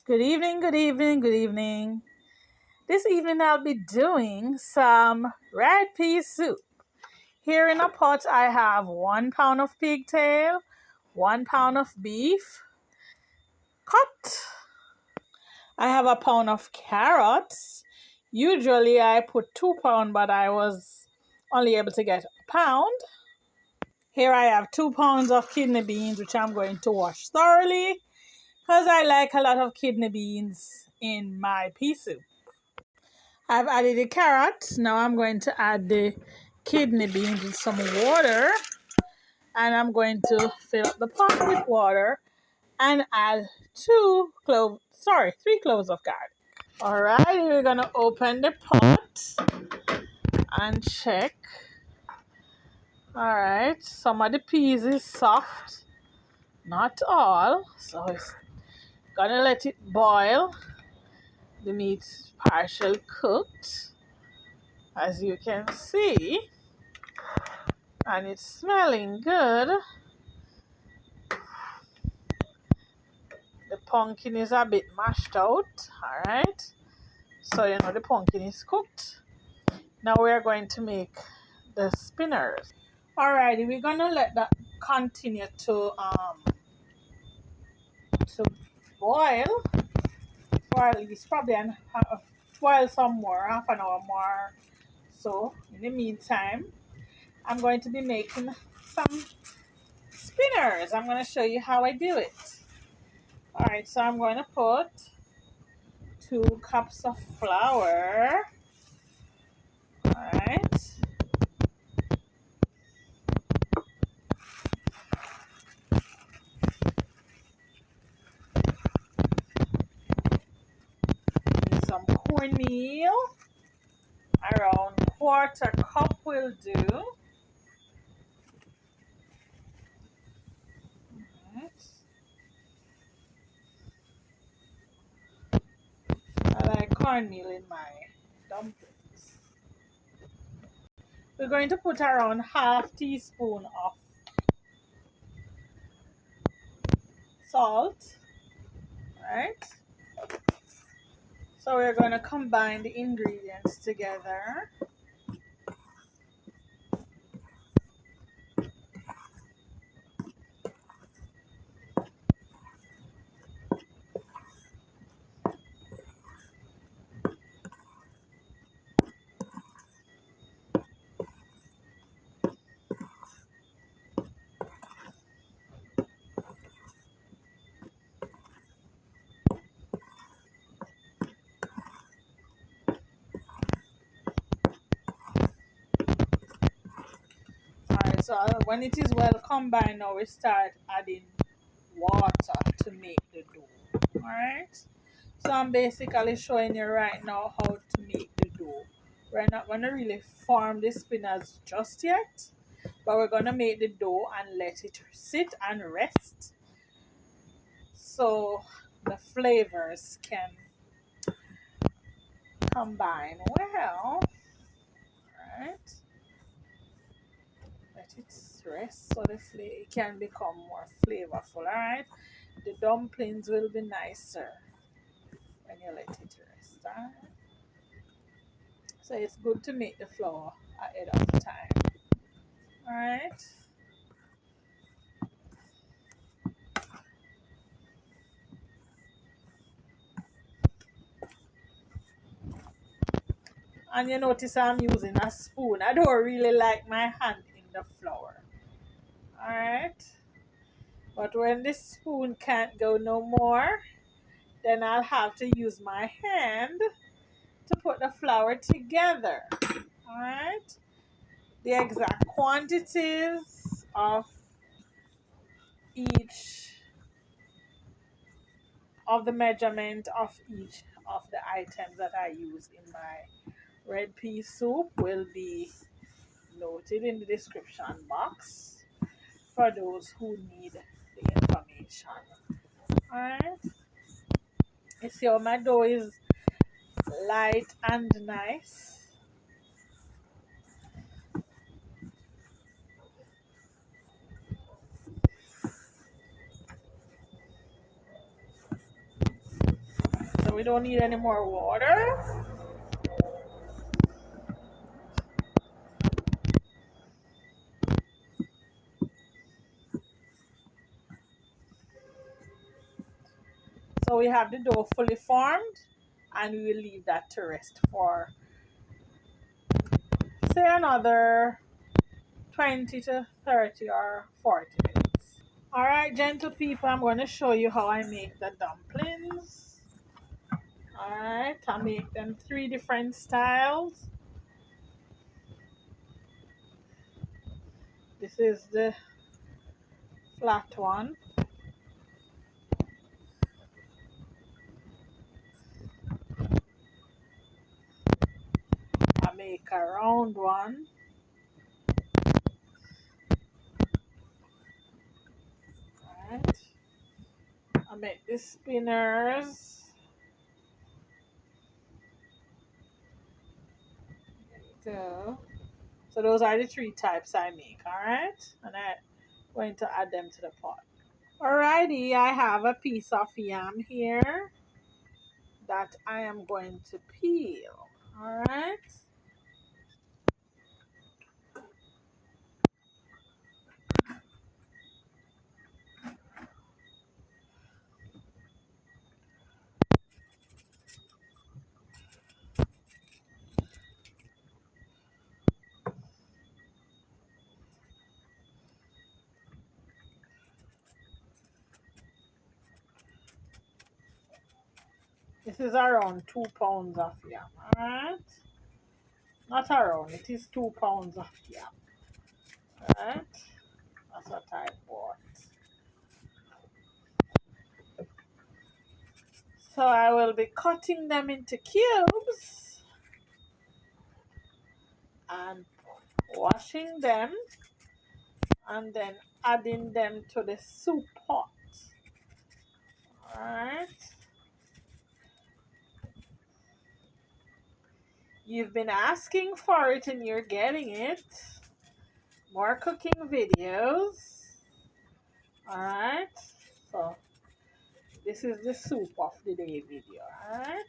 Good evening, good evening, good evening. This evening I'll be doing some red pea soup. Here in a pot I have 1 pound of pigtail, 1 pound of beef cut. I have a pound of carrots. Usually I put 2 pound, but I was only able to get a pound. Here I have 2 pounds of kidney beans, which I'm going to wash thoroughly because I like a lot of kidney beans in my pea soup. I've added the carrots. Now I'm going to add the kidney beans with some water. And I'm going to fill up the pot with water and add 3 cloves of garlic. Alright, we're going to open the pot and check. Alright, some of the peas is soft. Not all. So it's gonna let it boil. The meat's partially cooked, as you can see. And it's smelling good. The pumpkin is a bit mashed out. Alright, so the pumpkin is cooked. Now we are going to make the spinners. Alrighty, we're gonna let that continue to boil for at least probably boil some more, half an hour more. So in the meantime, I'm going to be making some spinners. I'm going to show you how I do it. Alright, so I'm going to put 2 cups of flour. Alright. Some cornmeal. Around 1/4 cup will do. Alright. I like cornmeal in my dumplings. We're going to put around half teaspoon of salt. Right? So we're going to combine the ingredients together. Alright, so when it is well combined, now we start adding water to make the dough. Alright, so I'm basically showing you right now how to make the dough. We're not going to really form the spinners just yet, but we're going to make the dough and let it sit and rest so the flavors can combine well. Alright, let it rest so it can become more flavorful. Alright, the dumplings will be nicer when you let it rest. Alright, so it's good to make the flour ahead of time. Alright, and you notice I'm using a spoon. I don't really like my hand in the flour. Alright, but when this spoon can't go no more, then I'll have to use my hand to put the flour together. Alright, the exact quantities of each of the measurement of each of the items that I use in my red pea soup will be noted in the description box for those who need the information. Alright, you see how my dough is light and nice. we don't need any more water. So we have the dough fully formed, and we will leave that to rest for, say, another 20 to 30 or 40 minutes. All right, gentle people, I'm going to show you how I make the dumplings. All right, I make them 3 different styles. This is the flat one. I make a round one. All right. I make the spinners. There you go. So those are the 3 types I make, all right? And I'm going to add them to the pot. Alrighty, I have a piece of yam here that I am going to peel, all right? This is around 2 pounds of yam, all right? Not around, it is 2 pounds of yam, all right? That's what I bought. So I will be cutting them into cubes and washing them and then adding them to the soup pot. Alright. You've been asking for it and you're getting it. More cooking videos. Alright. So this is the soup of the day video. Alright.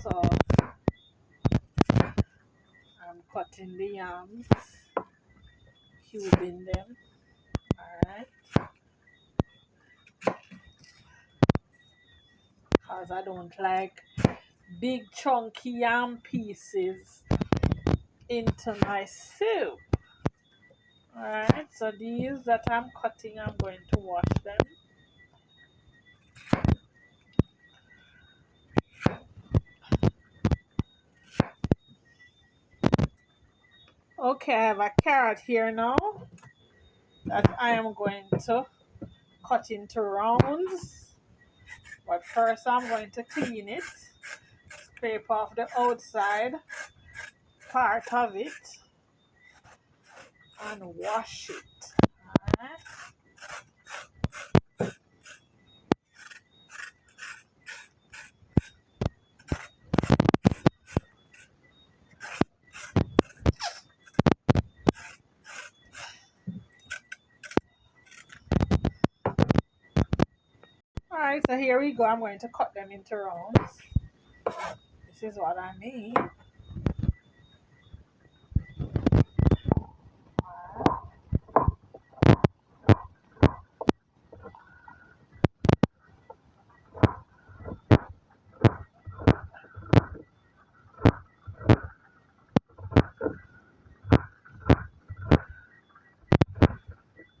So I'm cutting the yams, cubing them. Alright. Because I don't like big chunky yam pieces into my soup. Alright, so these that I'm cutting, I'm going to wash them. Okay, I have a carrot here now that I am going to cut into rounds. But first I'm going to clean it, scrape off the outside part of it, and wash it. Alright. Alright, so here we go. I'm going to cut them into rounds. This is what I mean.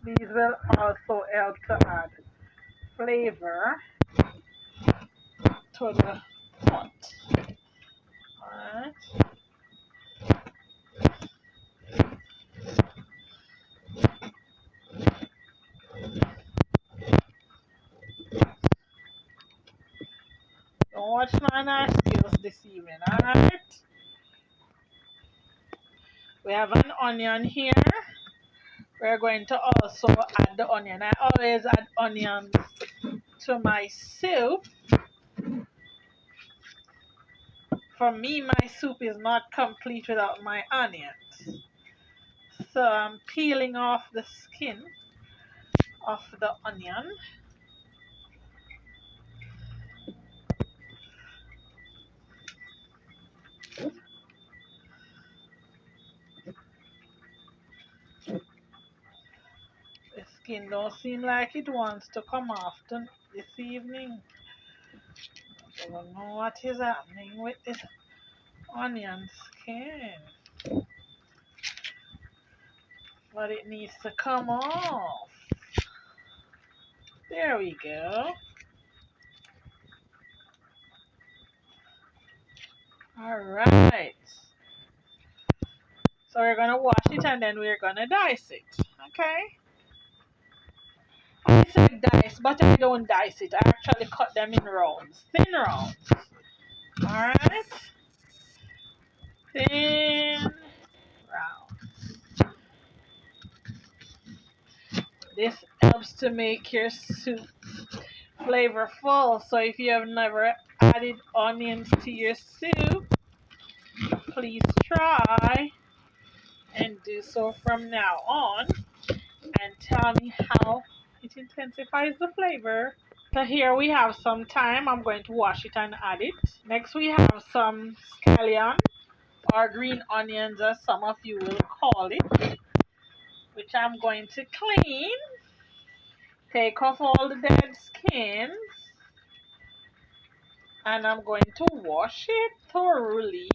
These will also help to add flavor to the pot. Alright. Don't watch my knife skills this evening, alright? We have an onion here. We're going to also add the onion. I always add onions to my soup For me, my soup is not complete without my onions. So I'm peeling off the skin of the onion. The skin don't seem like it wants to come off this evening. I don't know what is happening with this onion skin. But it needs to come off. There we go. Alright. So we're gonna wash it and then we're gonna dice it. Okay? I said dice, but I don't dice it. I actually cut them in rounds. Thin rounds. Alright? Thin rounds. This helps to make your soup flavorful. So if you have never added onions to your soup, please try and do so from now on and tell me how it intensifies the flavor. So here we have some thyme. I'm going to wash it and add it. Next we have some scallion or green onions as some of you will call it, which I'm going to clean. Take off all the dead skins and I'm going to wash it thoroughly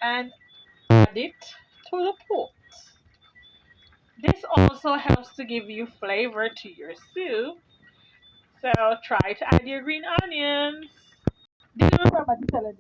and add it to the pot. This also helps to give you flavor to your soup. So try to add your green onions. Do you remember to tell us?